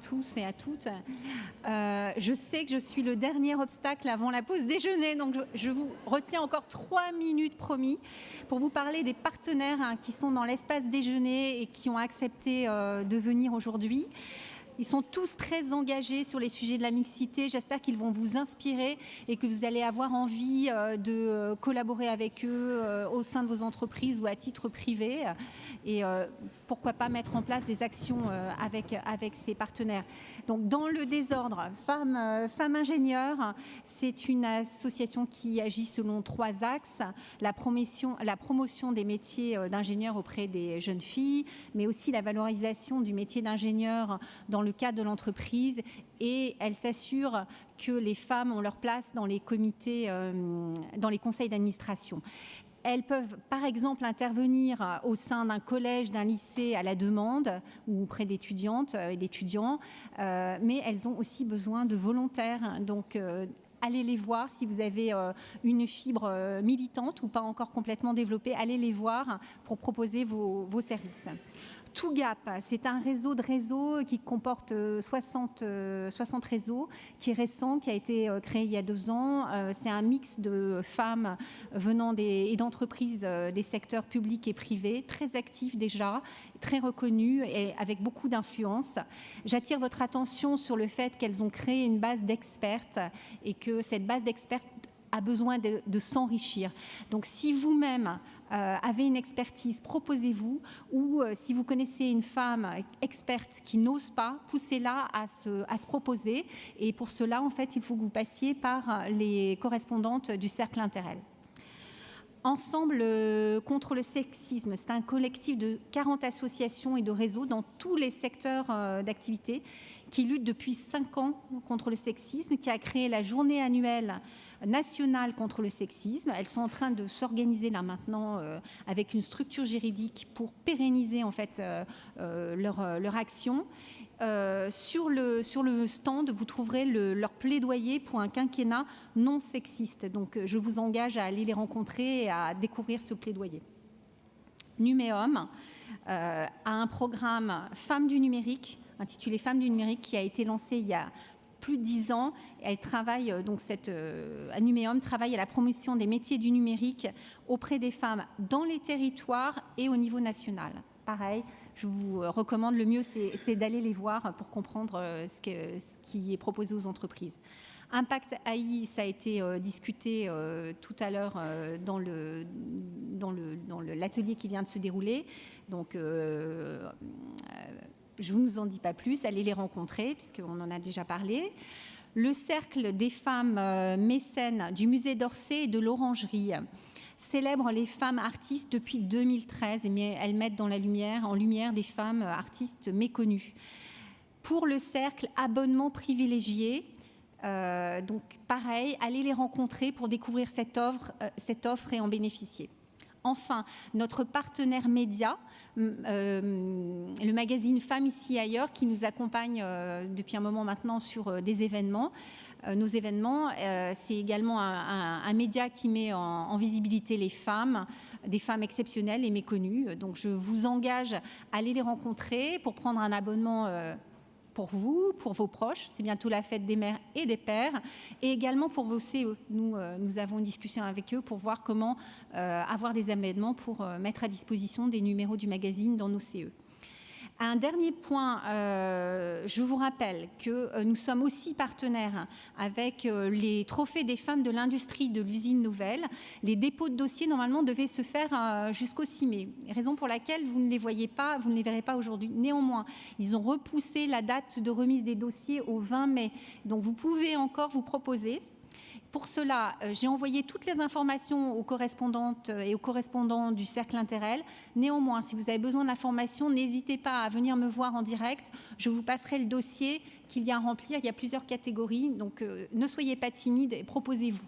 tous et à toutes. Je sais que je suis le dernier obstacle avant la pause déjeuner, donc je vous retiens encore 3 minutes promis pour vous parler des partenaires qui sont dans l'espace déjeuner et qui ont accepté de venir aujourd'hui. Ils sont tous très engagés sur les sujets de la mixité. J'espère qu'ils vont vous inspirer et que vous allez avoir envie de collaborer avec eux au sein de vos entreprises ou à titre privé. Et pourquoi pas mettre en place des actions avec ces partenaires. Donc, dans le désordre, Femmes Ingénieurs, c'est une association qui agit selon 3 axes. La promotion des métiers d'ingénieur auprès des jeunes filles, mais aussi la valorisation du métier d'ingénieur dans le cadre de l'entreprise, et elle s'assure que les femmes ont leur place dans les comités, dans les conseils d'administration. Elles peuvent, par exemple, intervenir au sein d'un collège, d'un lycée à la demande ou auprès d'étudiantes et d'étudiants, mais elles ont aussi besoin de volontaires. Donc, allez les voir si vous avez une fibre militante ou pas encore complètement développée. Allez les voir pour proposer vos services. TooGap, c'est un réseau de réseaux qui comporte 60 réseaux, qui est récent, qui a été créé il y a 2 ans. C'est un mix de femmes venant et d'entreprises des secteurs publics et privés, très actifs déjà, très reconnus et avec beaucoup d'influence. J'attire votre attention sur le fait qu'elles ont créé une base d'expertes et que cette base d'expertes a besoin de s'enrichir. Donc, si vous-même avez une expertise, proposez-vous, ou si vous connaissez une femme experte qui n'ose pas, poussez-la à se proposer. Et pour cela, en fait, il faut que vous passiez par les correspondantes du Cercle Interrel. Ensemble contre le sexisme, c'est un collectif de 40 associations et de réseaux dans tous les secteurs d'activité qui lutte depuis 5 ans contre le sexisme, qui a créé la journée annuelle nationale contre le sexisme. Elles sont en train de s'organiser là maintenant avec une structure juridique pour pérenniser en fait leur action. Sur le stand, vous trouverez leur plaidoyer pour un quinquennat non sexiste. Donc, je vous engage à aller les rencontrer et à découvrir ce plaidoyer. Numéum a un programme Femmes du numérique, intitulé Femmes du numérique, qui a été lancé il y a plus de 10 ans. Elle travaille, donc Numéum travaille à la promotion des métiers du numérique auprès des femmes dans les territoires et au niveau national. Pareil, je vous recommande, le mieux c'est d'aller les voir pour comprendre ce qui est proposé aux entreprises. Impact AI, ça a été discuté tout à l'heure dans l'atelier qui vient de se dérouler. Donc, je ne vous en dis pas plus, allez les rencontrer puisqu'on en a déjà parlé. Le cercle des femmes mécènes du musée d'Orsay et de l'Orangerie célèbre les femmes artistes depuis 2013, mais elles mettent en lumière des femmes artistes méconnues. Pour le cercle, abonnement privilégié. Donc pareil, allez les rencontrer pour découvrir cette offre et en bénéficier. Enfin, notre partenaire média, le magazine Femmes ici et ailleurs, qui nous accompagne depuis un moment maintenant sur des événements. Nos événements, c'est également un média qui met en visibilité les femmes, des femmes exceptionnelles et méconnues. Donc je vous engage à aller les rencontrer pour prendre un abonnement pour vous, pour vos proches. C'est bientôt la fête des mères et des pères, et également pour vos CE. Nous avons une discussion avec eux pour voir comment avoir des amendements pour mettre à disposition des numéros du magazine dans nos CE. Un dernier point, je vous rappelle que nous sommes aussi partenaires avec les trophées des femmes de l'industrie de l'usine nouvelle. Les dépôts de dossiers, normalement, devaient se faire jusqu'au 6 mai, raison pour laquelle vous ne les voyez pas, vous ne les verrez pas aujourd'hui. Néanmoins, ils ont repoussé la date de remise des dossiers au 20 mai. Donc, vous pouvez encore vous proposer. Pour cela, j'ai envoyé toutes les informations aux correspondantes et aux correspondants du Cercle Interrel. Néanmoins, si vous avez besoin d'informations, n'hésitez pas à venir me voir en direct. Je vous passerai le dossier qu'il y a à remplir. Il y a plusieurs catégories, donc ne soyez pas timide et proposez-vous.